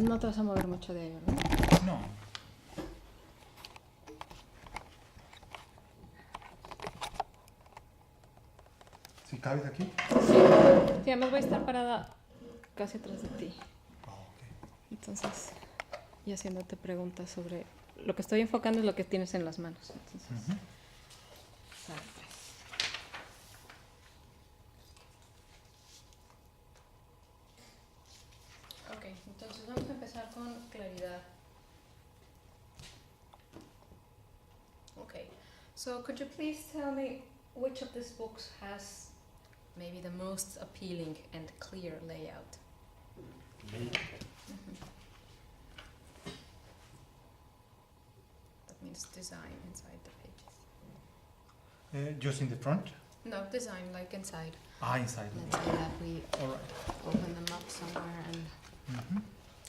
no te vas a mover mucho de ahí, ¿verdad? No. ¿Si cabes aquí? Sí, además voy a estar parada casi atrás de ti. Ah, ok. Entonces, y haciéndote preguntas sobre... Lo que estoy enfocando es lo que tienes en las manos. Entonces, sale, pues. Ok, entonces vamos a empezar con claridad. Okay, so could you please tell me which of these books has maybe the most appealing and clear layout? That means design inside the pages. Just in the front? No, design like inside. Ah, inside. Let's say that we All right. open them up somewhere and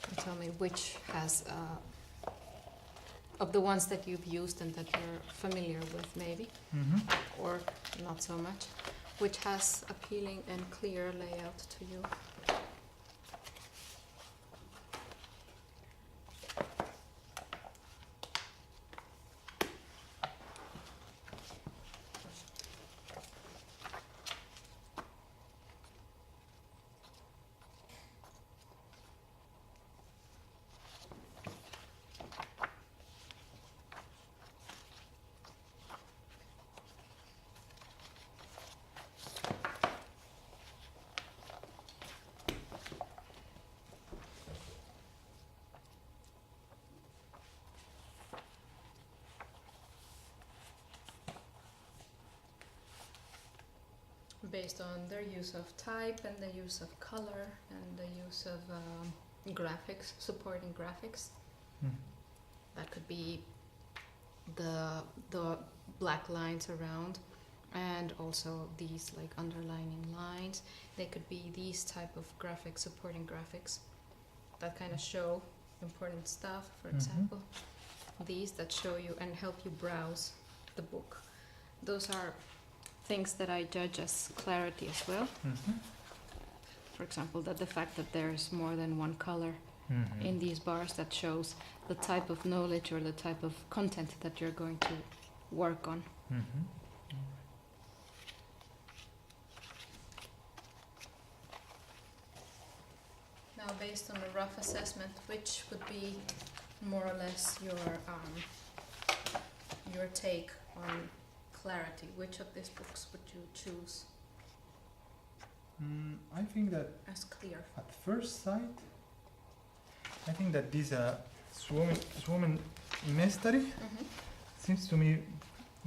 you tell me which has, of the ones that you've used and that you're familiar with maybe, or not so much, which has appealing and clear layout to you. Based on their use of type and the use of color and the use of graphics, supporting graphics. That could be the black lines around, and also these like underlining lines. They could be these type of graphics, supporting graphics that kind of show important stuff, for example. These that show you and help you browse the book. Those are things that I judge as clarity as well. For example, that the fact that there's more than one color in these bars, that shows the type of knowledge or the type of content that you're going to work on. Now, based on a rough assessment, which would be more or less your take on clarity? Which of these books would you choose I think that as clear? at first sight, I think that this Suomen Mestari seems to me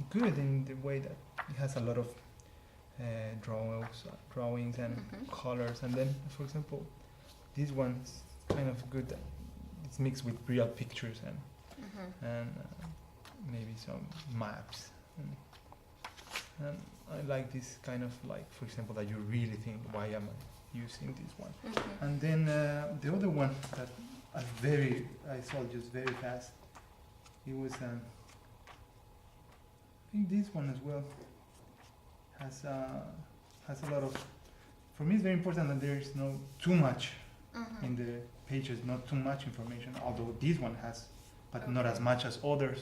good in the way that it has a lot of drawings and colors, and then, for example, this one's kind of good. It's mixed with real pictures and maybe some maps. And I like this kind of like, for example, that you really think, why am I using this one? And then the other one that I saw just very fast, it was, I think this one as well has a lot of, for me it's very important that there is no too much in the pages, not too much information, although this one has, but not as much as others.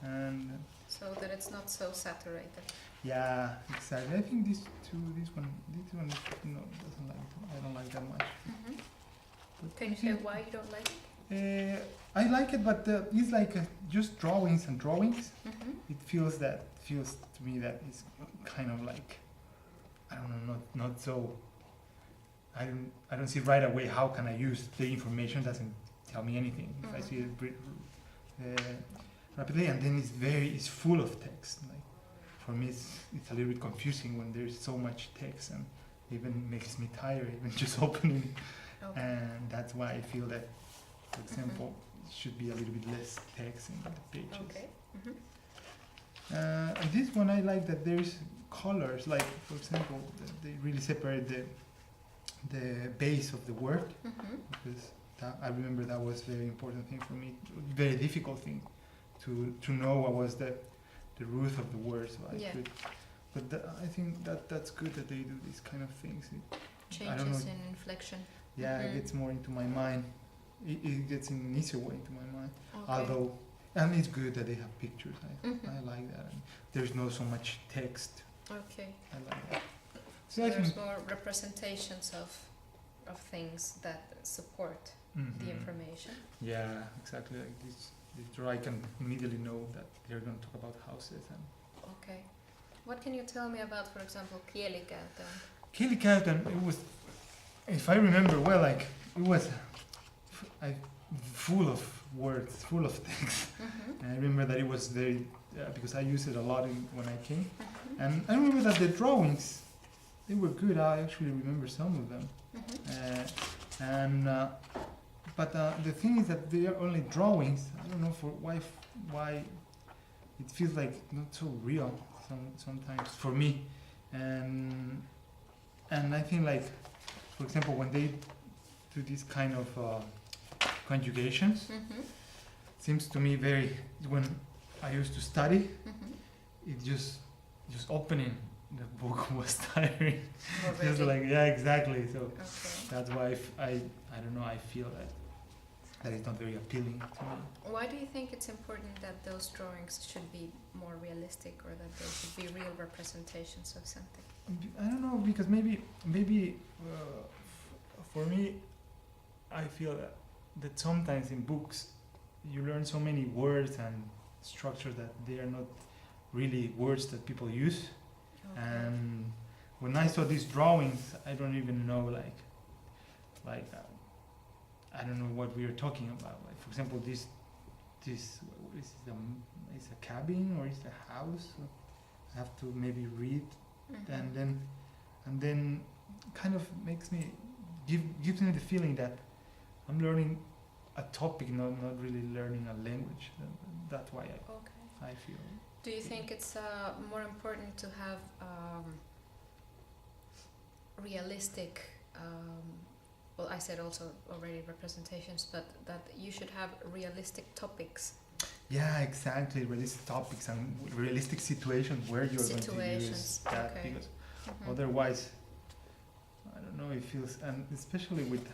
And so that it's not so saturated. yeah, exactly. I think this one, no, doesn't like. I don't like that much. But Can you say why you don't like it? I like it, but it's like just drawings and drawings. It feels to me that it's kind of like, I don't know, not so. I don't see right away how can I use the information. Doesn't tell me anything. If I see it rapidly, and then it's full of text. Like, for me, it's a little bit confusing when there's so much text, and even makes me tired even just opening it. Okay. And that's why I feel that, for example, it should be a little bit less text in the pages. Okay. And this one I like that there's colors, like for example, they really separate the base of the word, because I remember that was a very important thing for me, very difficult thing to know what was the root of the word. So I could, but I think that's good that they do these kind of things. Changes in inflection. Yeah, it gets more into my mind. it gets in an easier way into my mind. Okay. Although, and it's good that they have pictures. Mhm. I like that. And there's no so much text. Okay. I like that. So I there's think- more representations of things that support the Mhm. information. Yeah, exactly. Like this draw, I can immediately know that they're going to talk about houses and Okay. What can you tell me about, for example, kielikäytön? Kielikäytön. It was, if I remember well, like it was full of words, full of text. Mm-hmm. And I remember that it was very because I used it a lot when I came, Mm-hmm. and I remember that the drawings they were good. I actually remember some of them, Mm-hmm. but the thing is that they are only drawings. I don't know why it feels like not so real sometimes for me, and I think like, for example, when they do these kind of conjugations, Mm-hmm. seems to me very, when I used to study, Mm-hmm. it just opening the book was tiring. Already. Just like, yeah, exactly. So Okay. that's why I don't know, I feel that it's not very appealing to me. Why do you think it's important that those drawings should be more realistic, or that they should be real representations of something? I don't know, because maybe for me, I feel that sometimes in books you learn so many words and structures that they are not really words that people use. Okay. And when I saw these drawings, I don't even know I don't know what we are talking about. Like, for example, this what is it, is a cabin or is it a house? I have to maybe read, Mhm. and then kind of makes me gives me the feeling that I'm learning a topic, not really learning a language. That's why Okay. I feel. Do you think it's more important to have realistic, well, I said also already representations, but that you should have realistic topics? Yeah, exactly. Realistic topics and realistic situations where you're going to Situations, use that, okay. because Mhm. otherwise, I don't know. It feels, and especially with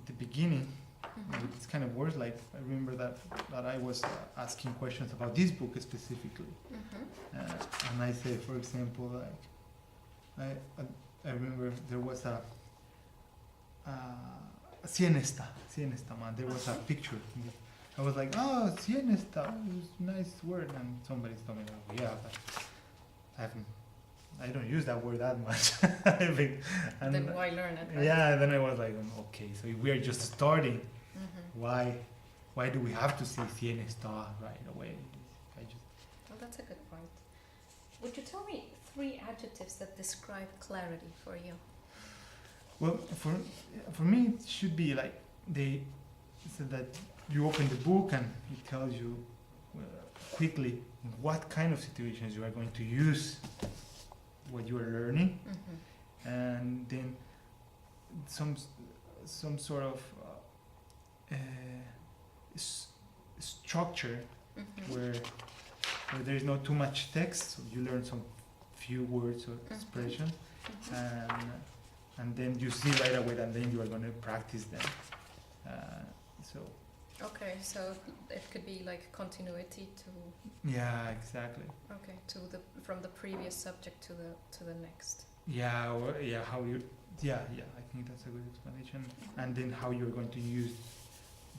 the beginning, Mhm. with this kind of words. Like I remember that I was asking questions about this book specifically, Mhm. and I say, for example, like I remember there was a siesta man. There was a picture. I was like, oh, siesta, it's a nice word, and somebody told me, oh, yeah, but I don't use that word that much. And Then why learn it? Right? yeah, then I was like, okay, so if we are just starting, Mhm. why do we have to say siesta right away? I just Well, that's a good point. Would you tell me 3 adjectives that describe clarity for you? Well, for me, it should be like so that you open the book and it tells you quickly what kind of situations you are going to use what you are learning, Mm-hmm. and then some sort of structure Mm-hmm. where there is not too much text, so you learn some few words or expressions, Mm-hmm. and then you see right away, and then you are going to practice them. So Okay, so it could be like continuity to yeah, exactly. okay from the previous subject to the next. Yeah, or, yeah. How you? Yeah. I think that's a good explanation. And then how you're going to use.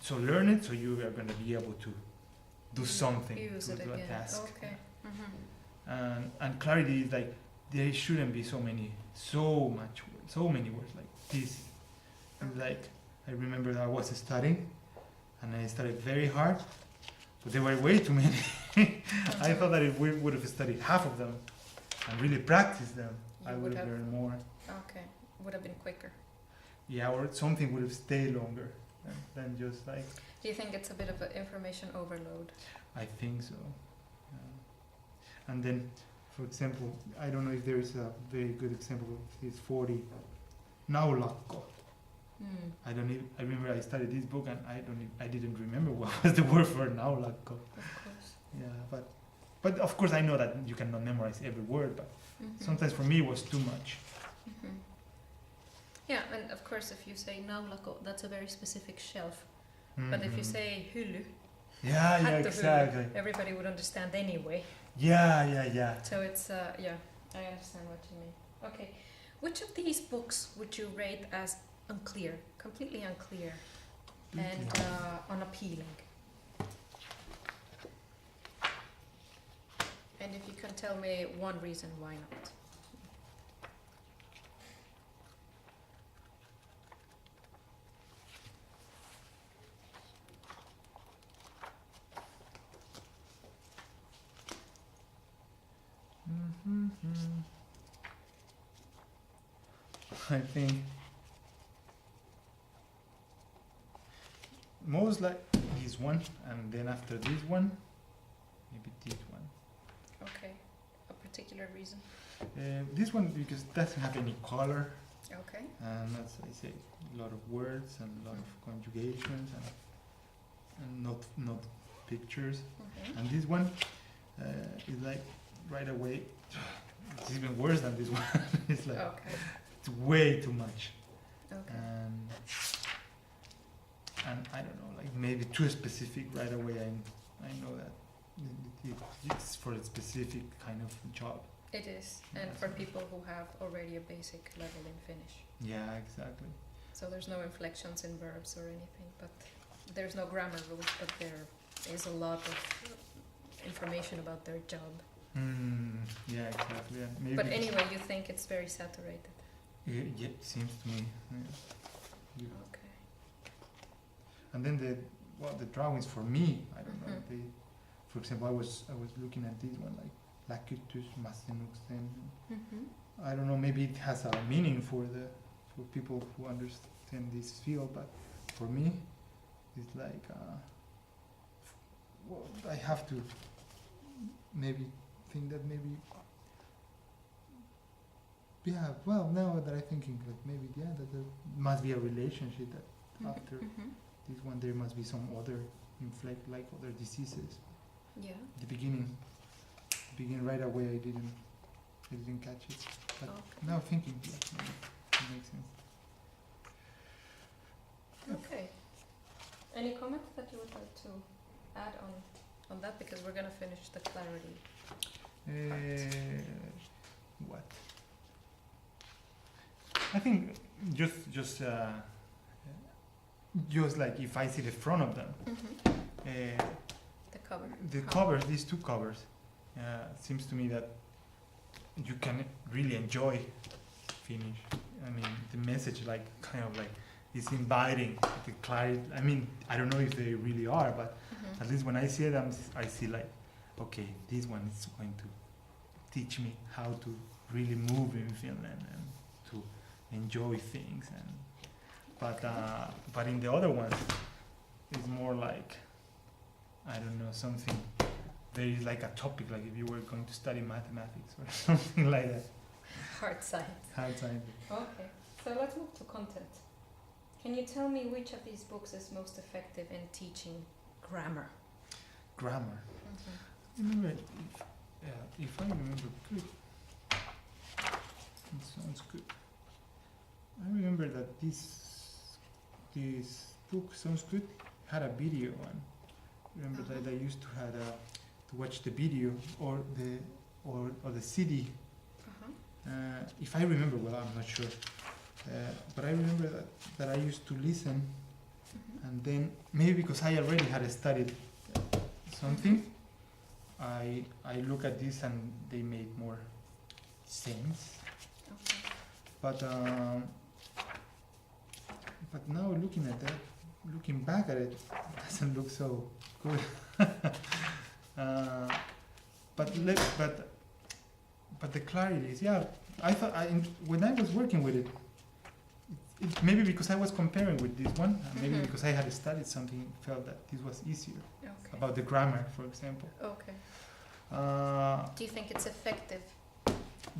So learn it, so you are going to be able to do something, Use to it do a again. task. Okay. Mm-hmm. And clarity is like there shouldn't be so many words like this. And like I remember I was studying, and I studied very hard, but there were way too many. I thought that if we would have studied half of them and really practiced them, I You would would have have- learned more. Okay, would have been quicker. Yeah, or something would have stayed longer than just like. Do you think it's a bit of an information overload? I think so. And then, for example, I don't know if there is a very good example of this 40 naulakko. Hmm. I remember I studied this book and I didn't remember what was the word for naulakko. Of course. Yeah, but of course I know that you cannot memorize every word, but Mhm. sometimes for me it was too much. Mhm. Yeah, and of course, if you say naulako, that's a very specific shelf. But if you say hylly, yeah, exactly. everybody would understand anyway. Yeah. So it's yeah, I understand what you mean. Okay, which of these books would you rate as unclear, completely unclear, and unappealing? And if you can tell me one reason why not. I think most like this one, and then after this one, maybe this one. Okay, a particular reason. This one because it doesn't have any color, Okay. and as I say, a lot of words and a lot of conjugations and not pictures. Okay. And this one is like right away. It's even worse than this one. It's like it's way too much. Okay. And I don't know, like maybe too specific right away. I know that it's for a specific kind of job. It is, and for people who have already a basic level in Finnish. Yeah, exactly. So there's no inflections in verbs or anything, but there's no grammar rules, but there is a lot of information about their job. Yeah, exactly. Yeah, maybe But anyway, you think it's very saturated. Yeah, it seems to me. Yeah. Okay. And then the drawings for me, I don't know. For example, I was looking at this one like Lacutus Masenuxen. I don't know. Maybe it has a meaning for people who understand this field, but for me, it's like well, I have to maybe think that maybe. Yeah, well, now that I'm thinking that maybe, that there must be a relationship that after this one there must be some other inflect, like other diseases. Yeah. The beginning right away I didn't catch it. But now thinking, maybe it makes sense. Okay. Any comments that you would like to add on that? Because we're going to finish the clarity. What? I think just like if I see the front of them, the cover. The covers, these two covers, seems to me that you can really enjoy Finnish. I mean, the message like kind of like is inviting the clarity. I mean, I don't know if they really are, but at least when I see them, I see like, okay, this one is going to teach me how to really move in Finland and to enjoy things. But in the other ones, it's more like, I don't know, something very like a topic, like if you were going to study mathematics or something like that. Hard science. Hard science. Okay, so let's move to content. Can you tell me which of these books is most effective in teaching grammar? Grammar. Remember, if I remember good, it sounds good. I remember that this book sounds good. Had a video on. Remember that I used to have to watch the video or the CD. If I remember well, I'm not sure. But I remember that I used to listen, and then maybe because I already had studied something, I look at this and they made more sense. Okay. But now looking at that, looking back at it, it doesn't look so good. But the clarity is, I thought when I was working with it, maybe because I was comparing with this one, maybe because I had studied something, felt that this was easier. Okay. About the grammar, for example. Okay. Do you think it's effective?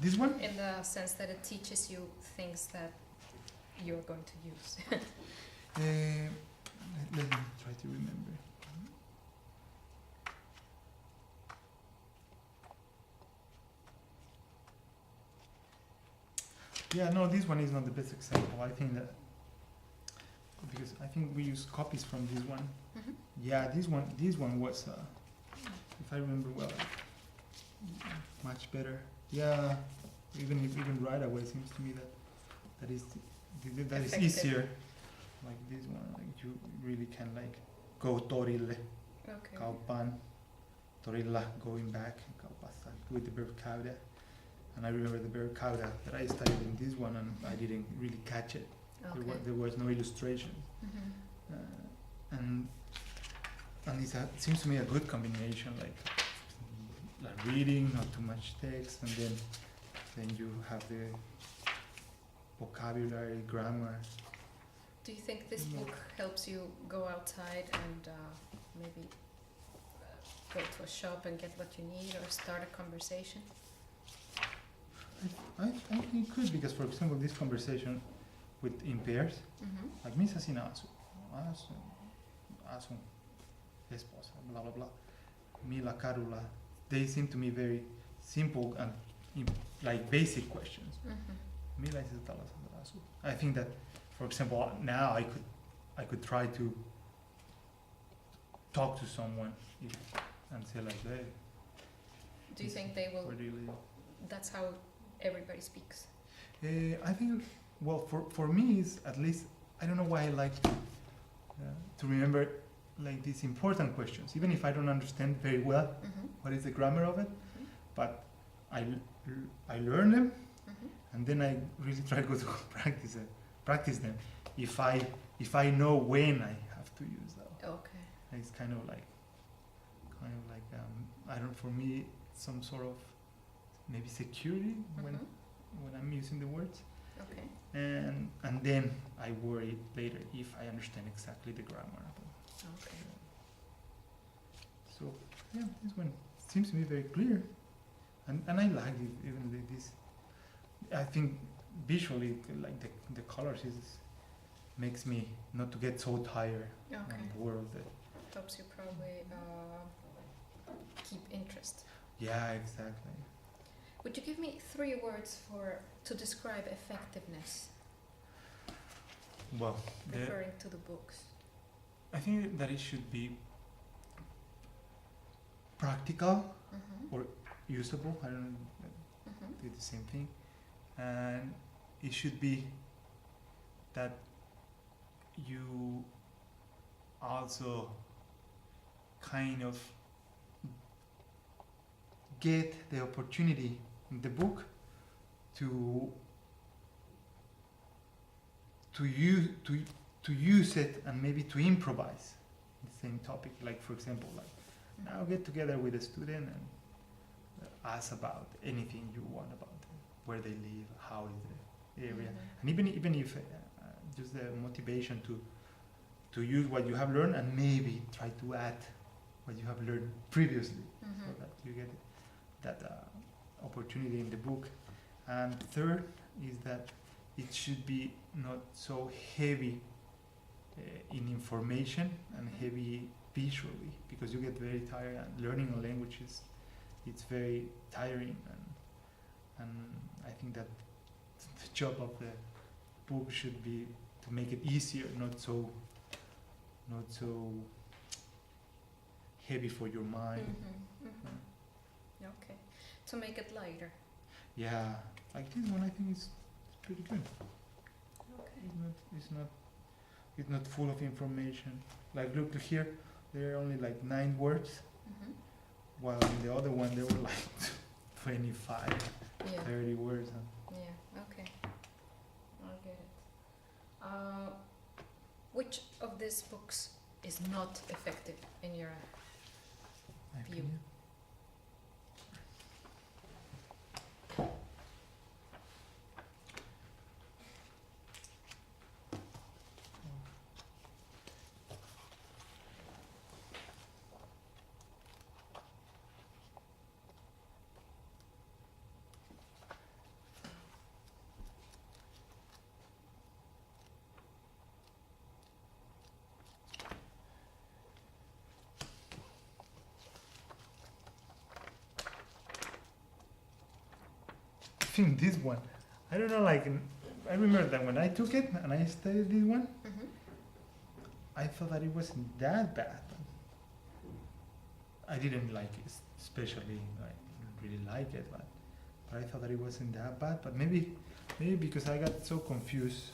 This one? In the sense that it teaches you things that you're going to use. Let me try to remember. Yeah, no, this one is not the best example. I think that because I think we use copies from this one. Mhm. Yeah, this one was, if I remember well, much better. Yeah, even right away seems to me that is Effective. easier. Like this one, like you really can like go torille, Okay. kaupan, torilla, going back, kaupassa, with the verb cauda. And I remember the verb cauda that I studied in this one, and I didn't really catch it. Okay. There was no illustration. Mhm. And it seems to me a good combination, like reading, not too much text, and then you have the vocabulary, grammar. Do you think this Yeah. book helps you go outside and maybe go to a shop and get what you need or start a conversation? I think it could, because for example this conversation in pairs, Mm-hmm. like Misa sin asu, esposa, blah blah blah, Mila Karula, they seem to me very simple and like basic questions. Mm-hmm. Mila is asu. I think that, for example, now I could try to talk to someone and say like, hey, Do you think they will? where do you live? That's how everybody speaks. I think, well, for me, is at least, I don't know why I like to remember like these important questions, even if I don't understand very well Mm-hmm. what is the grammar of it, Mm-hmm. but I learn them, Mm-hmm. and then I really try to go to practice them. If I know when I have to use them, Okay. it's kind of like I don't, for me, some sort of maybe security when Mm-hmm. I'm using the words. Okay. And then I worry later if I understand exactly the grammar. Okay. So yeah, this one seems to me very clear, and I like it, even this. I think visually, like the colors makes me not to get so tired Okay. and bored. Helps you probably keep interest. Yeah, exactly. Would you give me 3 words to describe effectiveness, Well, referring to the books? I think that it should be practical, Mm-hmm. usable. I don't know. Mm-hmm. It's the same thing, and it should be that you also kind of get the opportunity in the book to use it, and maybe to improvise the same topic. Like, for example, like now get together with a student and ask about anything you want about them, where they live, how is the area, Mm-hmm. and even if just the motivation to use what you have learned, and maybe try to add what you have learned previously, so that you get that opportunity in the book. And third is that it should be not so heavy in information and heavy visually, because you get very tired, and learning a language it's very tiring, and I think that the job of the book should be to make it easier, not so heavy for your mind. Mm-hmm. Mm-hmm. Okay. To make it lighter. Yeah, like this one I think is pretty good. Okay. It's not full of information. Like, look here, there are only like 9 words, Mm-hmm. while in the other one there were like 25, Yeah. 30 words. Yeah. Okay. I get it. Which of these books is not effective in your My View. opinion. I think this one, I don't know, like, I remember that when I took it and I studied this one, Mhm. I thought that it wasn't that bad. I didn't like it, especially, I didn't really like it, but I thought that it wasn't that bad. But maybe because I got so confused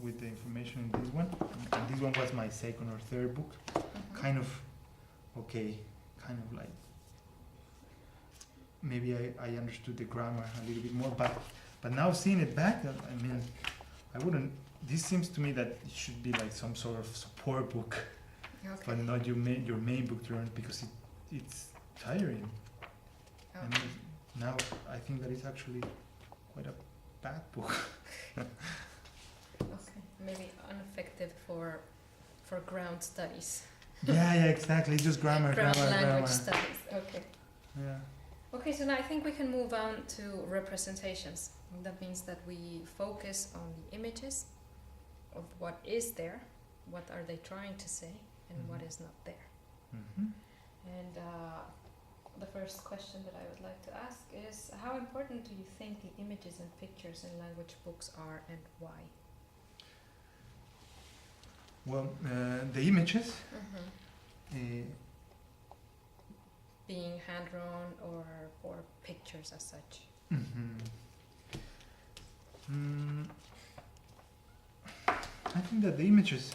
with the information in this one, and this one was my second or third book, Mhm. kind of, okay, kind of like, maybe I understood the grammar a little bit more, but now seeing it back, I mean, I wouldn't, this seems to me that it should be like some sort of support book, Okay. but not your main book to learn, because it's tiring. And Okay. now I think that it's actually quite a bad book. Okay. Maybe ineffective for ground studies. Yeah, exactly. It's just grammar, Ground grammar, language grammar. studies. Okay. Yeah. Okay, so now I think we can move on to representations. That means that we focus on the images of what is there, what are they trying to say, and what is not there. Mm-hmm. And the first question that I would like to ask is, how important do you think the images and pictures in language books are, and why? Well, the images, Being hand-drawn or pictures as such. I think that the images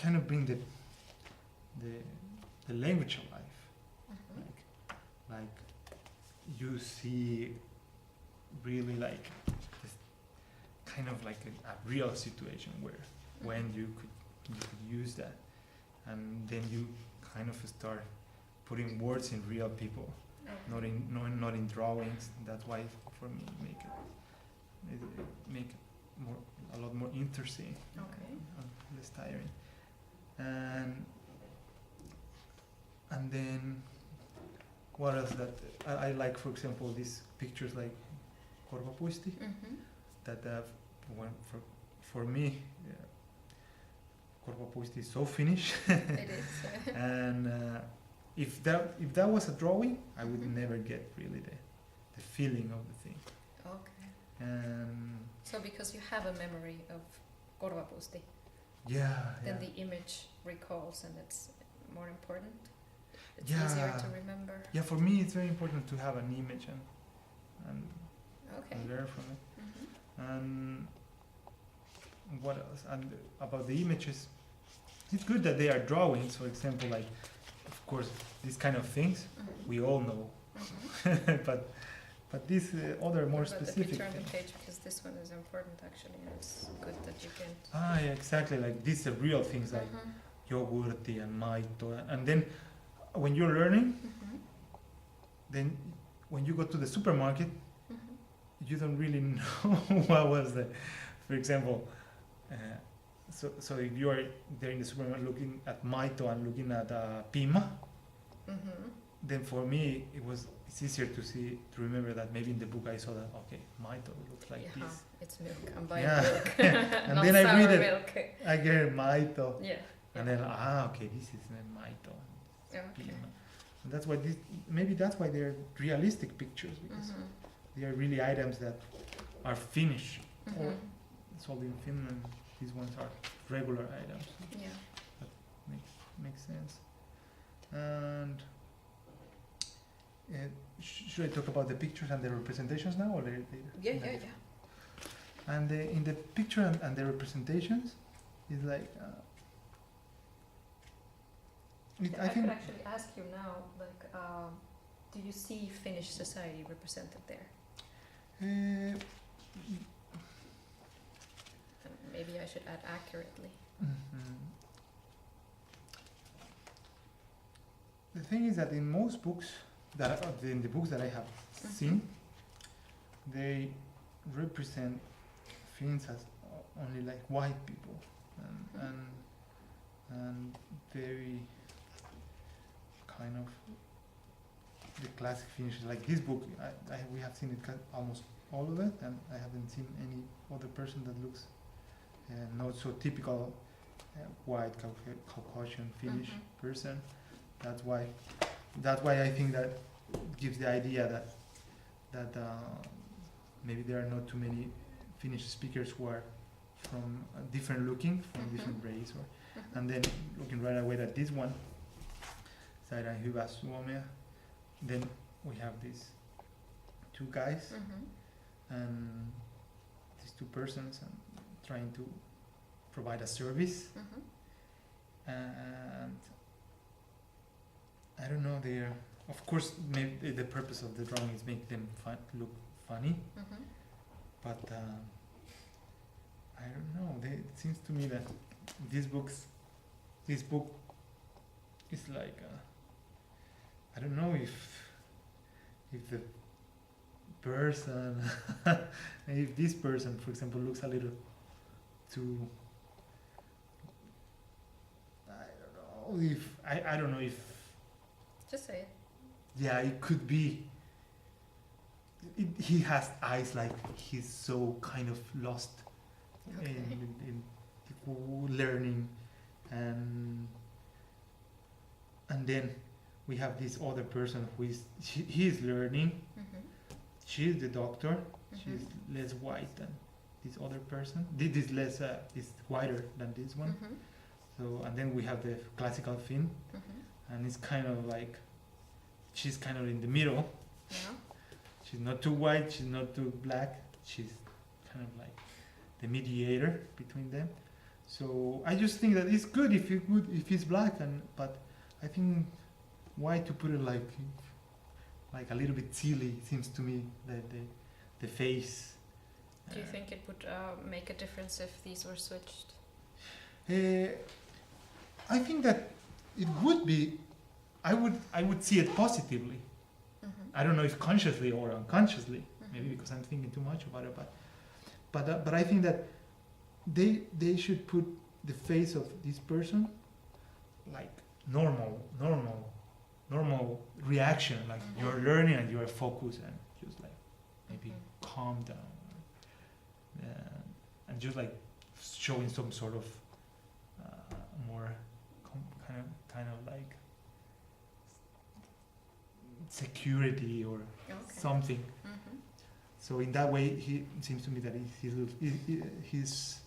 kind of bring the language alive. Like you see really like this kind of like a real situation where when you could use that, and then you kind of start putting words in real people, not in drawings. That's why for me make it a lot more interesting, Okay. less tiring, and then what else that I like, for example, these pictures like korvapuisti, that for me, korvapuisti is so Finnish. It is. And if that was a drawing, I would never get really the feeling of the thing. Okay. So because you have a memory of korvapuisti, then the image recalls, and it's more important. It's easier to remember. Yeah, for me it's very important to have an image and learn from it. And what else? And about the images, it's good that they are drawings. For example, like, of course, these kind of things we all know, but these other more specific the picture on the things. page, because this one is important actually, and it's good that you can. Yeah, exactly. Like these are real things like yogurti and maito, and then when you're learning, then when you go to the supermarket, you don't really know what was the, for example. So if you are there in the supermarket looking at maito and looking at pima, then for me it's easier to remember that maybe in the book I saw that, okay, maito looks like this. It's milk. I'm buying milk. And not then I read it. milk. I get maito. Yeah. And then okay, this is maito. Okay. Pima. And that's why that's why they're realistic pictures, because they are really items that are Finnish or sold in Finland. These ones are regular items. Yeah. That makes sense. And should I talk about the pictures and the representations now, or later? Yeah. And in the picture and the representations, is like. I could actually ask you now, like, do you see Finnish society represented there? And maybe I should add accurately. The thing is that in most books, in the books that I have seen, they represent Finns as only like white people, and very kind of the classic Finnish. Like this book, we have seen it almost all of it, and I haven't seen any other person that looks not so typical white Caucasian Finnish person. That's why I think that gives the idea that maybe there are not too many Finnish speakers who are from different looking, from different race, or and then looking right away at this one, Saira Hyvä Suomea, then we have these two guys and these two persons and trying to provide a service, and I don't know, they're, of course, maybe the purpose of the drawing is make them look funny, but I don't know, it seems to me that this book is like, I don't know if the person, if this person, for example, looks a little too, I don't know if, just say it. yeah, it could be, he has eyes like he's so kind of lost in learning, and then we have this other person who is he is learning. She's the doctor. She's less white than this other person. This is less is whiter than this one. So, and then we have the classical Finn, and it's kind of like she's kind of in the middle. Yeah. She's not too white. She's not too black. She's kind of like the mediator between them. So I just think that it's good if it's black, but I think why to put it like a little bit silly, it seems to me, that the face. Do you think it would make a difference if these were switched? I think that it would be. I would see it positively. I don't know if consciously or unconsciously, maybe because I'm thinking too much about it, but I think that they should put the face of this person like normal reaction, like you're learning and you're focused and just like maybe calm down, and just like showing some sort of more kind of like security or something. So in that way, he seems to me that he's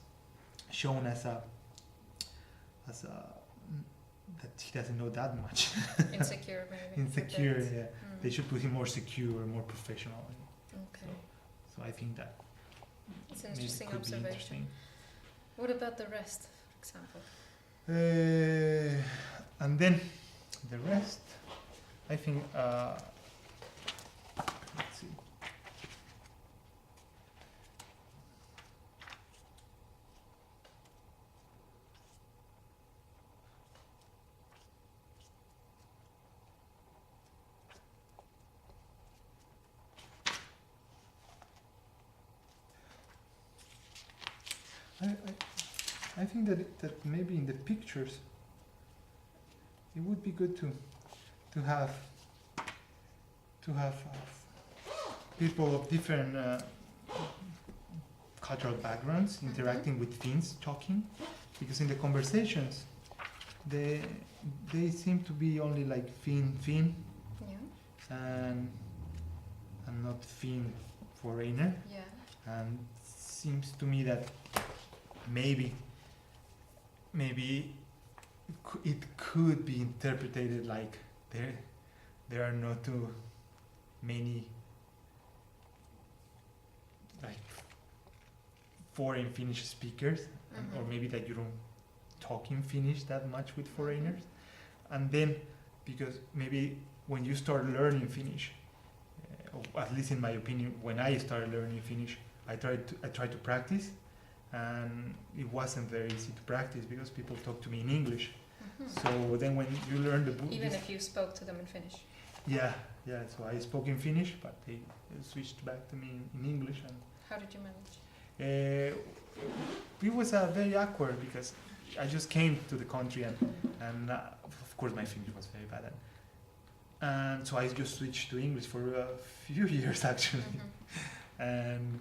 shown as a that he doesn't know that much. Insecure, maybe. Insecure, yeah. They should put him more secure, more professional. Okay. So I think that it's an interesting observation. What about the rest, for example? And then the rest, I think. Let's see. I think that maybe in the pictures it would be good to have people of different cultural backgrounds interacting with Finns talking, because in the conversations they seem to be only like Finn and not Finn foreigner. Yeah. And seems to me that maybe it could be interpreted like there are not too many like foreign Finnish speakers, or maybe that you don't talk in Finnish that much with foreigners, and then because maybe when you start learning Finnish, or at least in my opinion, when I started learning Finnish, I tried to practice, and it wasn't very easy to practice because people talk to me in English. So then when you learn the book, even if you spoke to them in Finnish. Yeah. So I spoke in Finnish, but they switched back to me in English. And how did you manage? It was very awkward because I just came to the country, and of course my Finnish was very bad, and so I just switched to English for a few years actually, and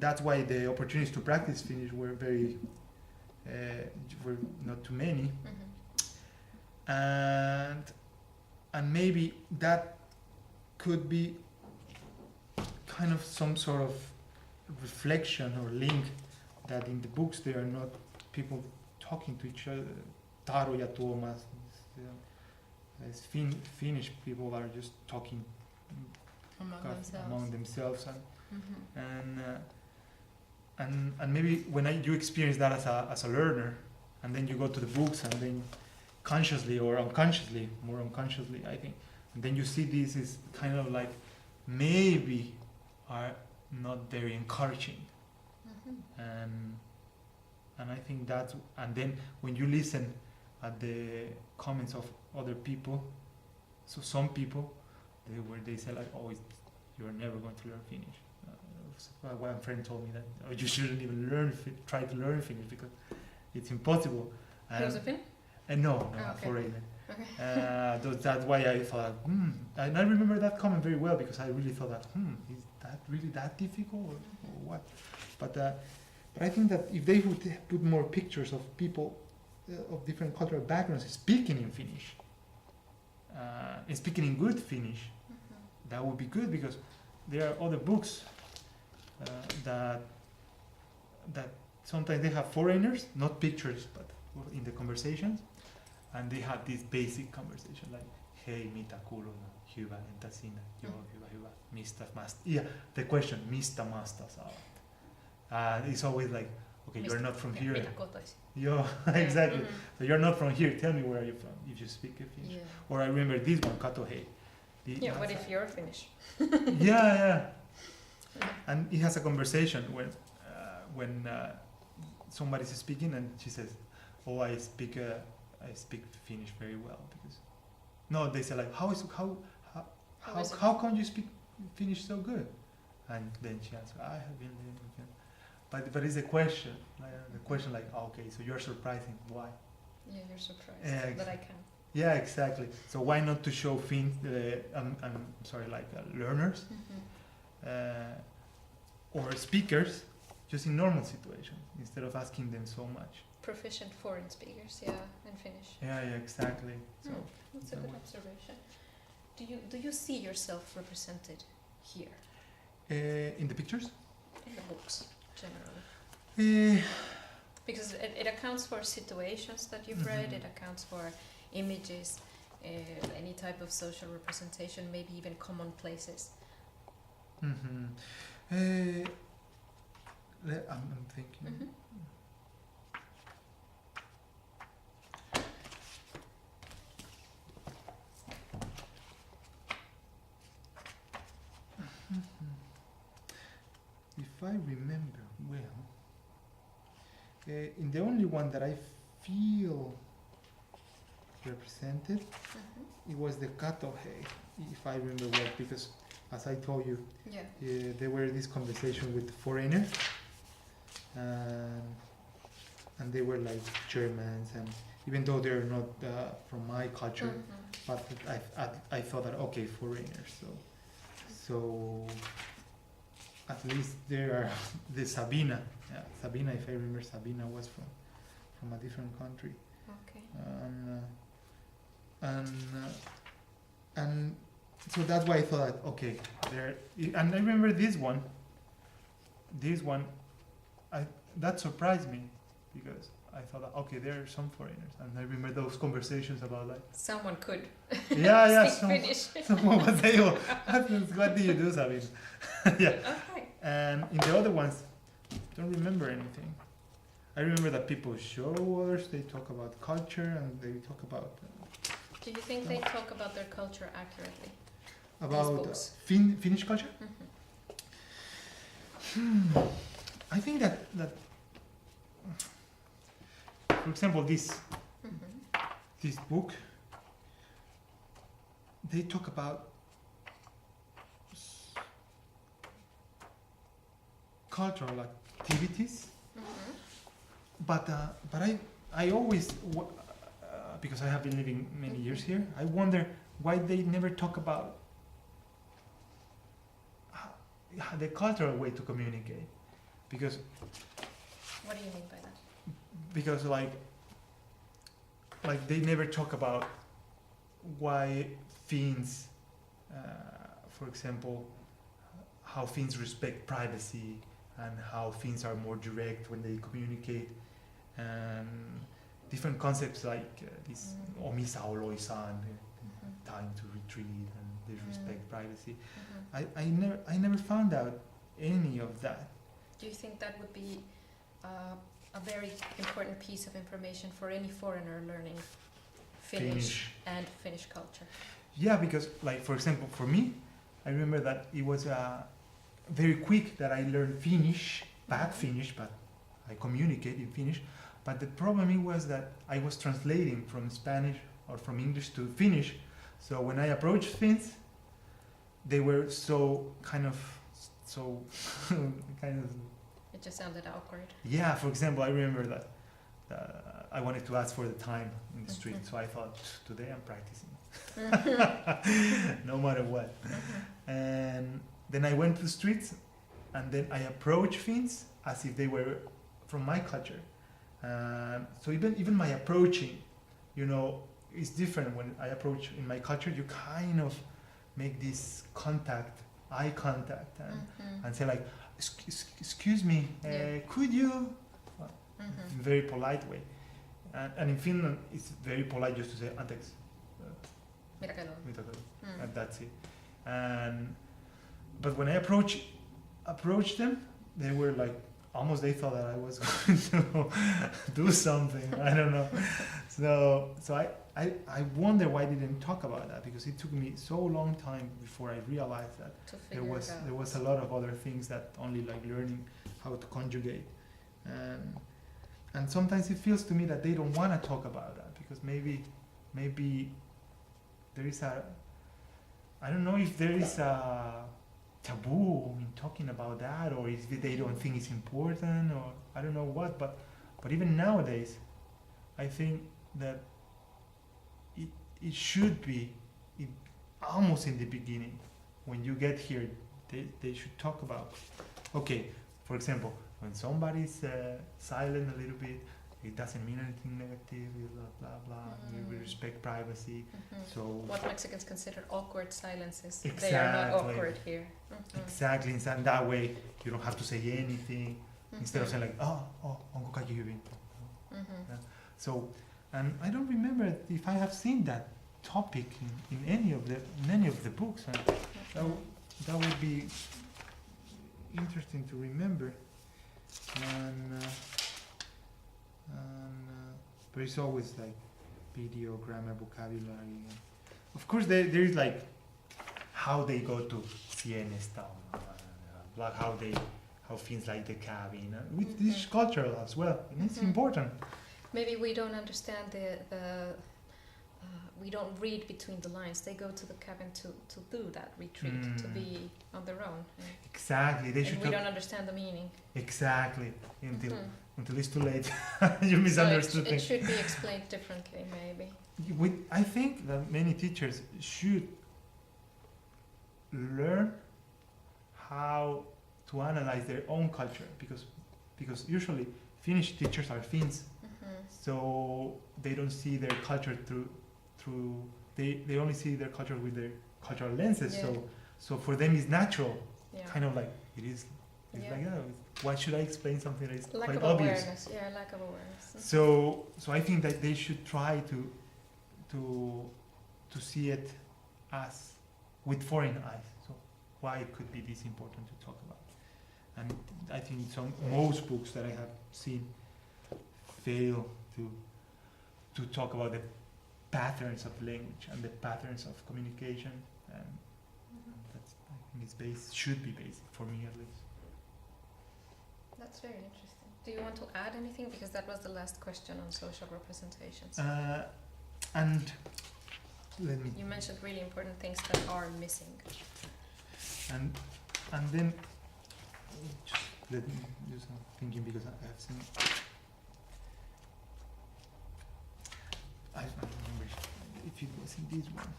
that's why the opportunities to practice Finnish were were not too many, and maybe that could be kind of some sort of reflection or link that in the books they are not people talking to each other. Taro ja Tuomas, as Finnish people are just talking among themselves, and maybe when you experience that as a learner, and then you go to the books, and then consciously or unconsciously, more unconsciously, I think, and then you see this is kind of like maybe are not very encouraging, and I think that's, and then when you listen at the comments of other people, so some people they say like, oh, you're never going to learn Finnish. One friend told me that, oh, you shouldn't even try to learn Finnish because it's impossible. He was a Finn? No, okay. foreigner. Okay. That's why I thought, and I remember that comment very well because I really thought that, is that really that difficult or what? But I think that if they would put more pictures of people of different cultural backgrounds speaking in Finnish, and speaking in good Finnish, that would be good because there are other books that sometimes they have foreigners, not pictures, but in the conversations, and they have this basic conversation like, hei, mitä kuuluu, hyvä, entä sinä, joo, hyvä, mistä masta, yeah, the question, mistä masta saavat. It's always like, okay, you're not from here. Mitä kotoisin. Yo, exactly. So you're not from here. Tell me where you're from if you speak Finnish. Yeah. Or I remember this one, katohei. Yeah, what if you're Finnish? Yeah. And it has a conversation when somebody's speaking and she says, "Oh, I speak Finnish very well." Because no, they say like, how come you speak Finnish so good? And then she answers, I have been living. But it's a question. The question like, okay, so you're surprising. Why? Yeah, you're surprised that I can. Yeah, exactly. So why not to show learners or speakers just in normal situations instead of asking them so much. Proficient foreign speakers, yeah, in Finnish. Yeah, exactly. So that's a good observation. Do you see yourself represented here? In the pictures? In the books, generally. Because it accounts for situations that you've read, it accounts for images, any type of social representation, maybe even common places. I'm thinking. If I remember well, in the only one that I feel represented, it was the katohei, if I remember well, because as I told you, there were this conversation with the foreigners, and they were like Germans, and even though they're not from my culture, but I thought that okay, foreigners, so at least there are the Sabina, if I remember, Sabina was from a different country. Okay. And so that's why I thought that, okay, there, and I remember this one, that surprised me because I thought, okay, there are some foreigners, and I remember those conversations about like someone could speak Finnish. Someone was able. What did you do, Sabine? Yeah. Okay. And in the other ones, don't remember anything. I remember that people show others, they talk about culture, and they talk about. Do you think they talk about their culture accurately? About Finnish culture? I think that for example, this book, they talk about cultural activities, but I always because I have been living many years here, I wonder why they never talk about the cultural way to communicate. Because what do you mean by that? Because like they never talk about why Finns, for example, how Finns respect privacy and how Finns are more direct when they communicate, and different concepts like this omisa oloisan, time to retreat, and they respect privacy. I never found out any of that. Do you think that would be a very important piece of information for any foreigner learning Finnish and Finnish culture? Yeah, because like for example, for me, I remember that it was very quick that I learned Finnish, bad Finnish, but I communicate in Finnish. But the problem was that I was translating from Spanish or from English to Finnish. So when I approached Finns, they were so kind of It just sounded awkward. Yeah, for example, I remember that I wanted to ask for the time in the street, so I thought, today I'm practicing. No matter what. And then I went to the streets, and then I approached Finns as if they were from my culture. So even my approaching, you know, is different. When I approach in my culture, you kind of make this contact, eye contact, and say like, excuse me, could you? In a very polite way. And in Finland, it's very polite just to say anteeksi. Mitä kello? And that's it. But when I approached them, they were like, almost they thought that I was going to do something. I don't know. So I wonder why I didn't talk about that, because it took me so long time before I realized that there was a lot of other things that only like learning how to conjugate. And sometimes it feels to me that they don't want to talk about that, because maybe there is I don't know if there is a taboo in talking about that, or if they don't think it's important, or I don't know what, but even nowadays, I think that it should be almost in the beginning. When you get here, they should talk about, okay, for example, when somebody's silent a little bit, it doesn't mean anything negative, blah, blah, blah. We respect privacy. So what Mexicans consider awkward silences, exactly. They are not awkward here. Exactly, and that way you don't have to say anything, instead of saying like, onko kaikki hyvin. So, and I don't remember if I have seen that topic in any of the books, and that would be interesting to remember. But it's always like video, grammar, vocabulary. Of course, there is like how they go to siesta, like how Finns like the cabin, with this cultural as well, and it's important. Maybe we don't understand we don't read between the lines. They go to the cabin to do that retreat, to be on their own. Exactly. We don't understand the meaning. Exactly. Until it's too late. You misunderstood things. It should be explained differently, maybe. I think that many teachers should learn how to analyze their own culture, because usually Finnish teachers are Finns, so they don't see their culture through they only see their culture with their cultural lenses. So for them it's natural, kind of like it is. It's like, why should I explain something that is quite obvious? Lack of awareness. So I think that they should try to see it as with foreign eyes. So why it could be this important to talk about? And I think most books that I have seen fail to talk about the patterns of language and the patterns of communication, and that's, I think should be basic for me at least. That's very interesting. Do you want to add anything? Because that was the last question on social representations. And let me. You mentioned really important things that are missing. And then just let me do some thinking, because I have seen. I don't remember if it was in this one.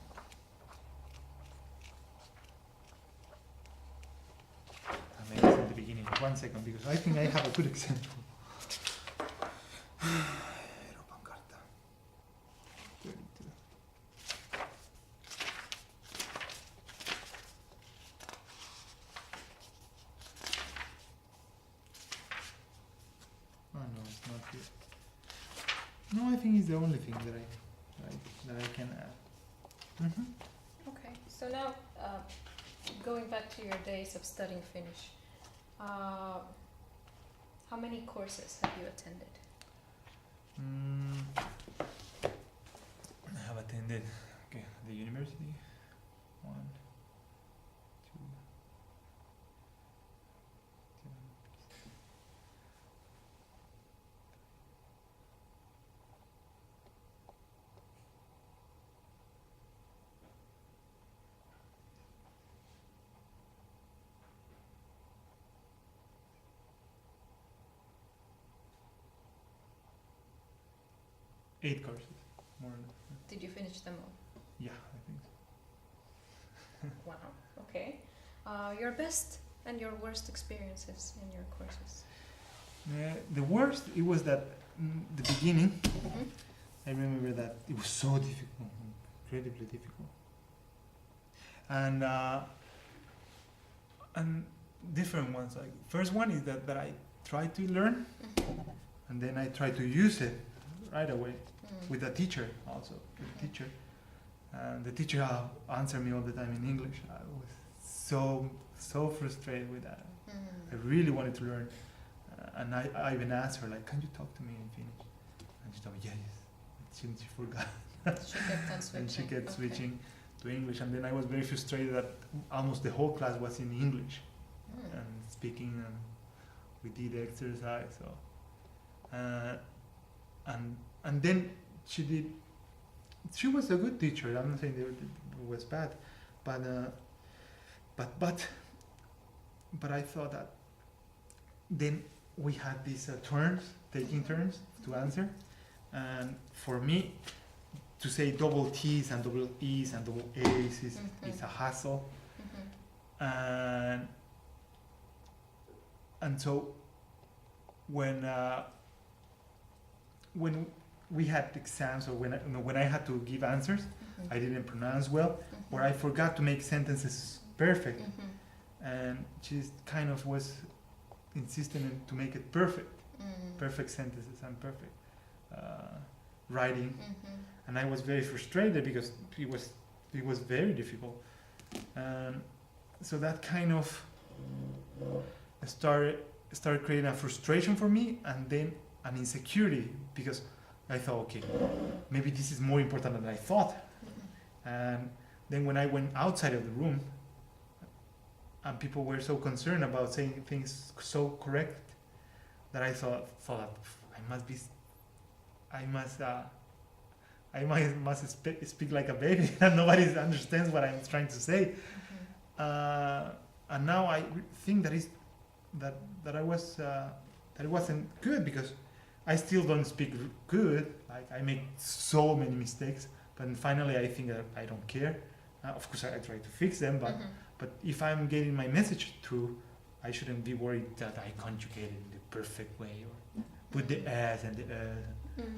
Maybe it's in the beginning. 1 second, because I think I have a good example. think it's the only thing that I can add. Okay, so now going back to your days of studying Finnish, how many courses have you attended? I have attended the university, 1, 2, 8 courses, more or less. Did you finish them all? Yeah, I think so. Wow, okay. Your best and your worst experiences in your courses? The worst, it was that the beginning, Mm-hmm. I remember that it was so difficult, incredibly difficult. And different ones, like first one is that I tried to learn, and then I tried to use it right away with a teacher also, with a teacher. And the teacher answered me all the time in English. I was so frustrated with that. I really wanted to learn. And I even asked her, like, can you talk to me in Finnish? And she told me, yes. She forgot. She kept on switching. And she kept switching to English. And then I was very frustrated that almost the whole class was in English and speaking, and we did exercise. So, and then she was a good teacher. I'm not saying it was bad, but I thought that then we had these taking turns to answer, and for me to say double T's and double E's and double A's is a hassle, and so when we had exams, or when I had to give answers, I didn't pronounce well, or I forgot to make sentences perfect, and she kind of was insisting to make it perfect sentences and perfect writing, and I was very frustrated because it was very difficult, and so that kind of started creating a frustration for me, and then an insecurity, because I thought, okay, maybe this is more important than I thought. And then when I went outside of the room, and people were so concerned about saying things so correct, that I thought I must speak like a baby, and nobody understands what I'm trying to say. And now I think that it wasn't good, because I still don't speak good. Like, I make so many mistakes, but finally I think that I don't care. Of course, I try to fix them, but if I'm getting my message through, I shouldn't be worried that I conjugate it in the perfect way, or put the as and the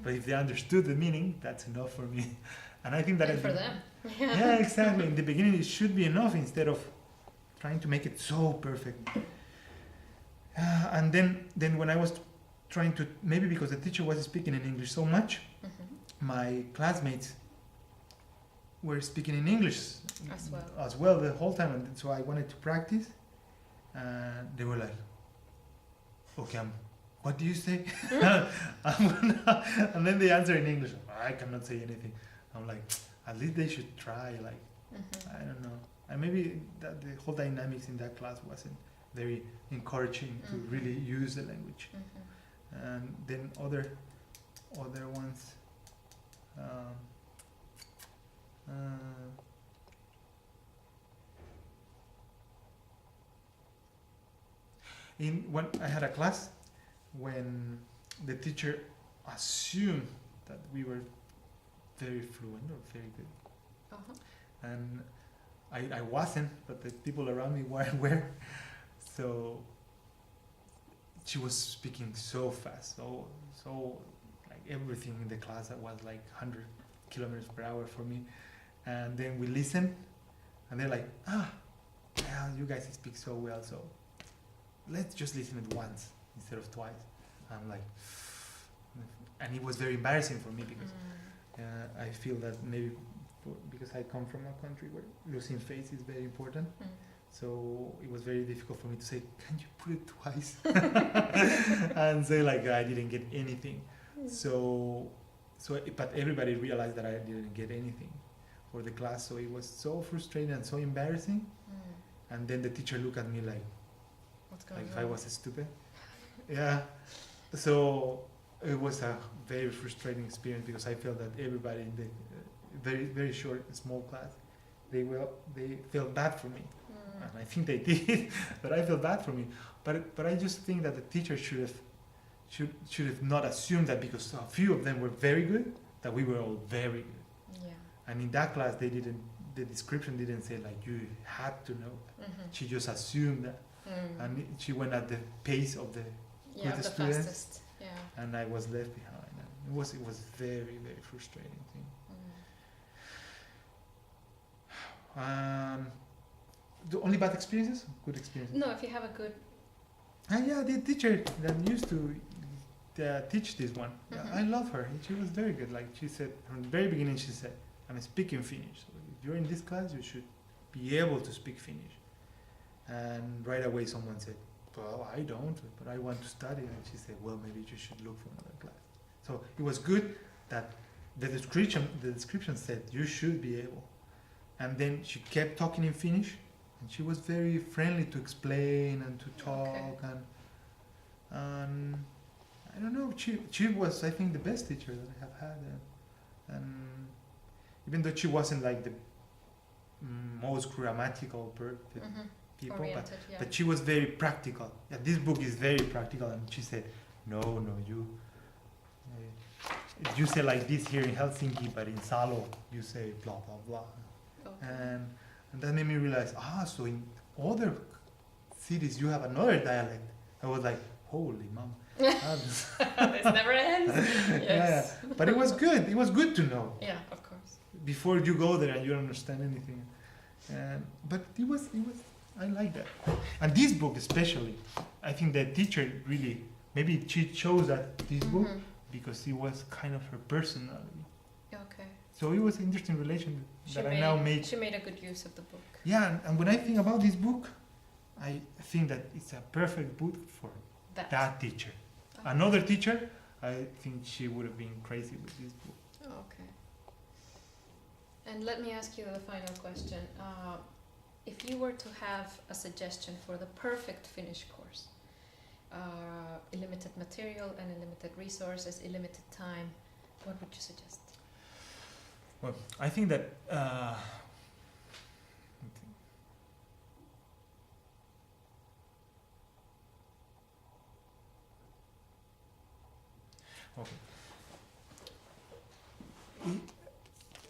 But if they understood the meaning, that's enough for me. And I think that and for them. Yeah, exactly. In the beginning, it should be enough, instead of trying to make it so perfect. And then when I was trying to, maybe because the teacher was speaking in English so much, my classmates were speaking in English as well the whole time, and so I wanted to practice. They were like, okay, what do you say? And then they answer in English. I cannot say anything. I'm like, at least they should try. Like, I don't know. And maybe that the whole dynamics in that class wasn't very encouraging to really use the language. And then other ones. When I had a class when the teacher assumed that we were very fluent or very good, and I wasn't, but the people around me were. So she was speaking so fast, so like everything in the class that was like 100 kilometers per hour for me. And then we listened, and they're like, well, you guys speak so well, so let's just listen it once instead of twice. I'm like, it was very embarrassing for me because I feel that maybe because I come from a country where losing face is very important. So it was very difficult for me to say, can you put it twice? And say like I didn't get anything. But everybody realized that I didn't get anything for the class. So it was so frustrating and so embarrassing. And then the teacher looked at me like, what's going on? If I was stupid. Yeah. So it was a very frustrating experience because I felt that everybody in the very, very short, small class, they felt bad for me. And I think they did, but I felt bad for me. But I just think that the teacher should have not assumed that because a few of them were very good, that we were all very good. Yeah. And in that class, the description didn't say like you had to know. She just assumed that, and she went at the pace of the good students, fastest. Yeah. and I was left behind. And it was very, very frustrating thing. The only bad experiences? Good experiences? No, if you have a good... Yeah, the teacher that used to teach this one. Yeah, I love her. She was very good. Like she said, from the very beginning she said, I'm speaking Finnish. So if you're in this class, you should be able to speak Finnish. And right away someone said, well, I don't, but I want to study. And she said, well, maybe you should look for another class. So it was good that the description said, you should be able. And then she kept talking in Finnish. And she was very friendly to explain and to talk, and I don't know. She was, I think, the best teacher that I have had, and even though she wasn't like the most grammatical people, but she was very practical. Yeah, this book is very practical, and she said, "No, you say like this here in Helsinki, but in Salo you say blah blah blah," and that made me realize, so in other cities you have another dialect. I was like, holy mom. This never ends. Yes. Yeah, but it was good. It was good to know. Yeah, of course. Before you go there and you don't understand anything. But it was, I like that. And this book especially, I think the teacher really, maybe she chose this book because it was kind of her personality. Okay. So it was an interesting relation that I now made. She made a good use of the book. Yeah, and when I think about this book, I think that it's a perfect book for that teacher. Oh. Another teacher, I think she would have been crazy with this book. Oh, okay. And let me ask you the final question. If you were to have a suggestion for the perfect Finnish course, limited material and limited resources, limited time, what would you suggest? Well, I think that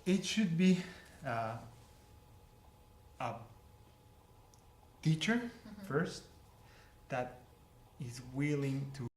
it should be a teacher first that is willing to